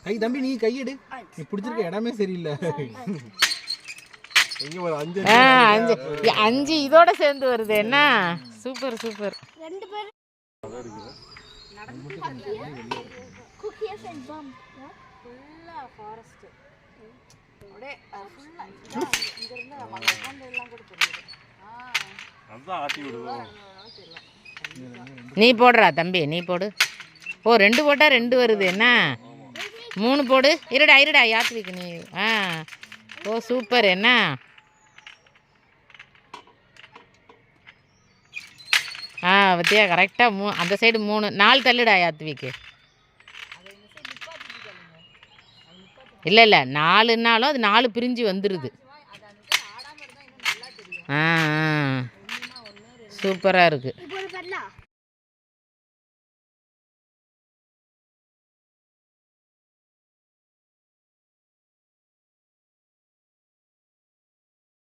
கை தம்பி நீ கையெடு. நீ பிடிச்சிருக்க இடமே சரியில்லை. அஞ்சு இதோட சேர்ந்து வருது. என்ன சூப்பர் சூப்பர். நீ போடுறா தம்பி, நீ போடு. ஓ 2 போட்டா 2 வருது. என்ன 3 போடு. இருடா யாத்திரிக்கு நீ. ஓ சூப்பர். என்ன பத்தியா கரெக்டாக அந்த சைடு 3 4 தள்ளுடா யாத்விக்கு. இல்லை 4ன்னாலும் அது 4 பிரிஞ்சு வந்துடுது. சூப்பராக இருக்குது.